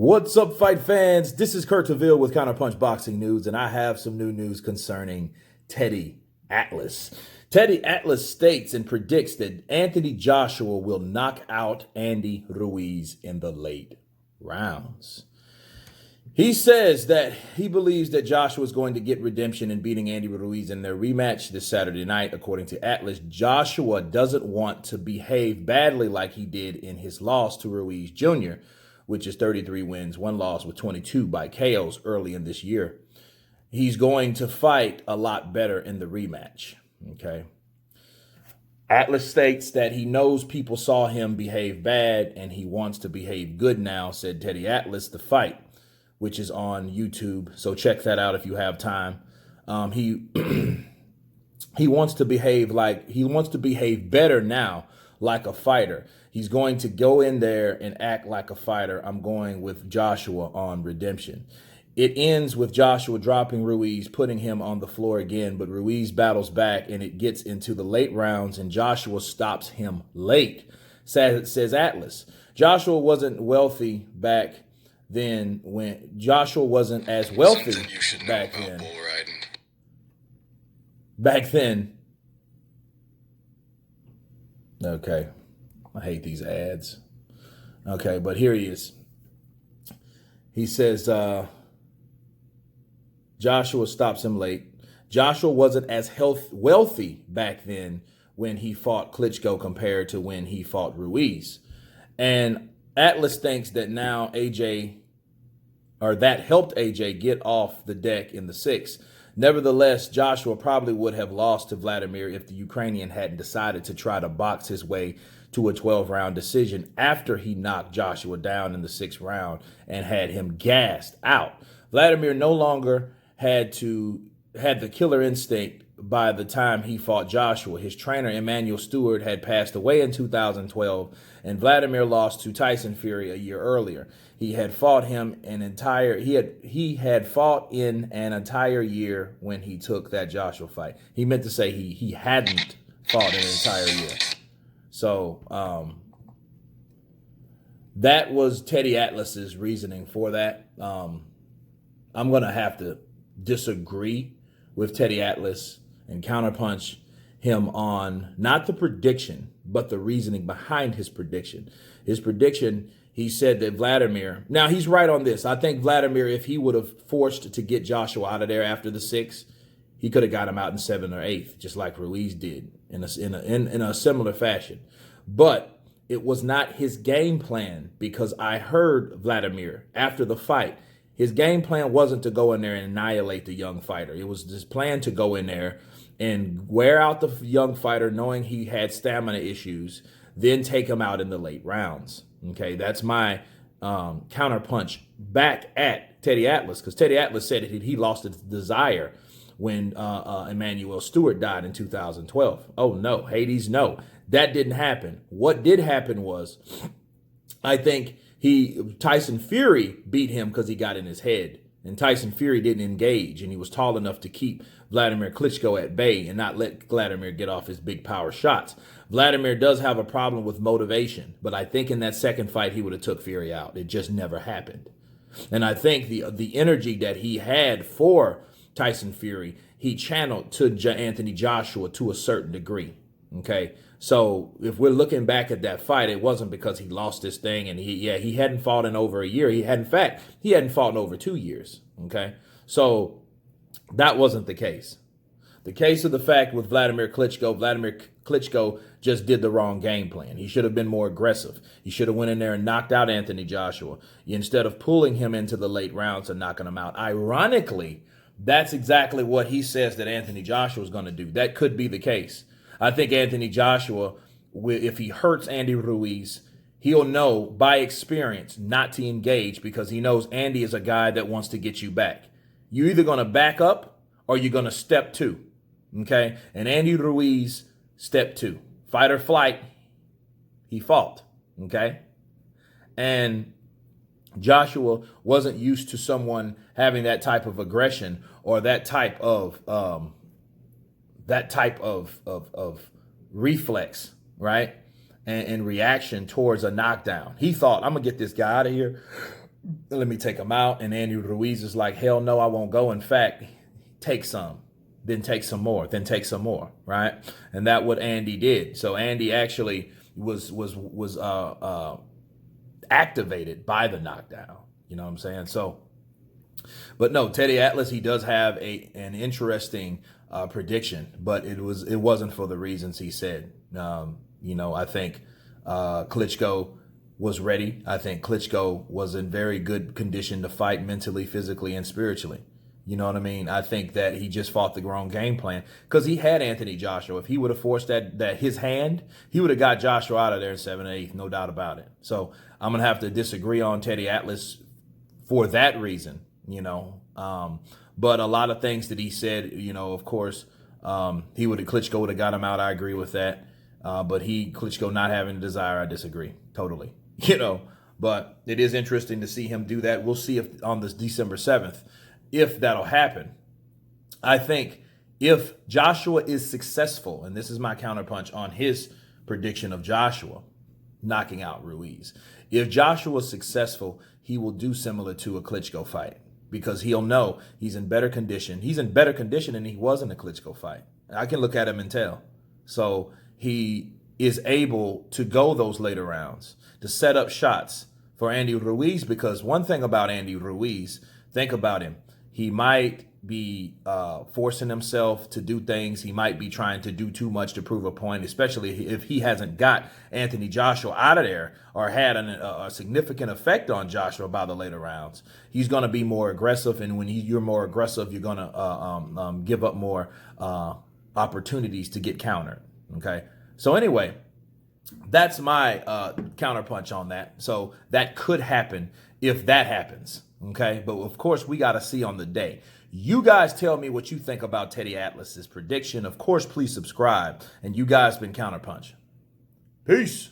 What's up, fight fans? This is Kurt Taville with Counterpunch Boxing News, and I have some new news concerning Teddy Atlas. Teddy Atlas states and predicts that Anthony Joshua will knock out Andy Ruiz in the late rounds. He says that he believes that Joshua is going to get redemption in beating Andy Ruiz in their rematch this Saturday night. According to Atlas, Joshua doesn't want to behave badly like he did in his loss to Ruiz Jr., which is 33 wins, 1 loss with 22 by KOs early in this year. He's going to fight a lot better in the rematch, okay? Atlas states that he knows people saw him behave bad and he wants to behave good now, said Teddy Atlas, The Fight, which is on YouTube. So check that out if you have time. He wants to behave better now, like a fighter. He's going to go in there and act like a fighter. I'm going with Joshua on redemption. It ends with Joshua dropping Ruiz, putting him on the floor again, but Ruiz battles back and it gets into the late rounds and Joshua stops him late, says Atlas. Joshua wasn't wealthy back then when Joshua wasn't as wealthy back then. Back then. Okay. I hate these ads. Okay, but here he is. He says Joshua stops him late. Joshua wasn't as wealthy back then when he fought Klitschko compared to when he fought Ruiz. And Atlas thinks that now that helped AJ get off the deck in the 6th. Nevertheless, Joshua probably would have lost to Vladimir if the Ukrainian hadn't decided to try to box his way to a 12-round decision after he knocked Joshua down in the 6th round and had him gassed out. Vladimir no longer had the killer instinct by the time he fought Joshua. His trainer, Emmanuel Stewart, had passed away in 2012, and Vladimir lost to Tyson Fury a year earlier. He had fought him he had fought in an entire year when he took that Joshua fight. He meant to say he hadn't fought an entire year. So that was Teddy Atlas's reasoning for that. I'm going to have to disagree with Teddy Atlas and counterpunch him on not the prediction, but the reasoning behind his prediction. His prediction, he said that Vladimir, now he's right on this. I think Vladimir, if he would have forced to get Joshua out of there after the 6th, he could have got him out in 7th or 8th, just like Ruiz did in a similar fashion. But it was not his game plan, because I heard Vladimir after the fight. His game plan wasn't to go in there and annihilate the young fighter. It was his plan to go in there and wear out the young fighter, knowing he had stamina issues, then take him out in the late rounds. Okay, that's my counterpunch back at Teddy Atlas, because Teddy Atlas said he lost his desire when Emmanuel Stewart died in 2012. Oh, no, Hades, no. That didn't happen. What did happen was, I think Tyson Fury beat him because he got in his head. And Tyson Fury didn't engage, and he was tall enough to keep Vladimir Klitschko at bay and not let Vladimir get off his big power shots. Vladimir does have a problem with motivation, but I think in that second fight he would have took Fury out. It just never happened. And I think the energy that he had for Tyson Fury, he channeled to Anthony Joshua to a certain degree. Okay, so if we're looking back at that fight, it wasn't because he lost this thing and he hadn't fought in over a year. He hadn't fought in over 2 years. Okay, so that wasn't the case. The case of the fact with Vladimir Klitschko just did the wrong game plan. He should have been more aggressive. He should have went in there and knocked out Anthony Joshua instead of pulling him into the late rounds and knocking him out. Ironically, that's exactly what he says that Anthony Joshua is going to do. That could be the case. I think Anthony Joshua, if he hurts Andy Ruiz, he'll know by experience not to engage, because he knows Andy is a guy that wants to get you back. You're either going to back up or you're going to step 2. Okay? And Andy Ruiz, step 2. Fight or flight, he fought. Okay? And Joshua wasn't used to someone having that type of aggression or that type of reflex, right? And reaction towards a knockdown. He thought, I'm going to get this guy out of here. let me take him out. And Andy Ruiz is like, hell no, I won't go. In fact, take some, then take some more, then take some more, right? And that's what Andy did. So Andy actually was activated by the knockdown. You know what I'm saying? So, but no, Teddy Atlas, he does have an interesting prediction, but it wasn't for the reasons he said. I think Klitschko was ready. I think Klitschko was in very good condition to fight mentally, physically, and spiritually. You know what I mean? I think that he just fought the wrong game plan because he had Anthony Joshua. If he would have forced that his hand, he would have got Joshua out of there in 7/8, no doubt about it. So I'm going to have to disagree on Teddy Atlas for that reason, But a lot of things that he said, of course, Klitschko would have got him out. I agree with that. But Klitschko not having a desire, I disagree totally, But it is interesting to see him do that. We'll see if on this December 7th, if that'll happen. I think if Joshua is successful, and this is my counterpunch on his prediction of Joshua knocking out Ruiz. If Joshua is successful, he will do similar to a Klitschko fight because he'll know he's in better condition. He's in better condition than he was in the Klitschko fight. I can look at him and tell. So he is able to go those later rounds to set up shots for Andy Ruiz, because one thing about Andy Ruiz, think about him. He might be forcing himself to do things. He might be trying to do too much to prove a point, especially if he hasn't got Anthony Joshua out of there or had a significant effect on Joshua by the later rounds. He's going to be more aggressive, and when you're more aggressive, you're going to give up more opportunities to get countered. Okay, so anyway, that's my counterpunch on that. So that could happen if that happens. Okay, but of course we got to see on the day. You guys tell me what you think about Teddy Atlas's prediction. Of course, please subscribe. And you guys been Counterpunch. Peace.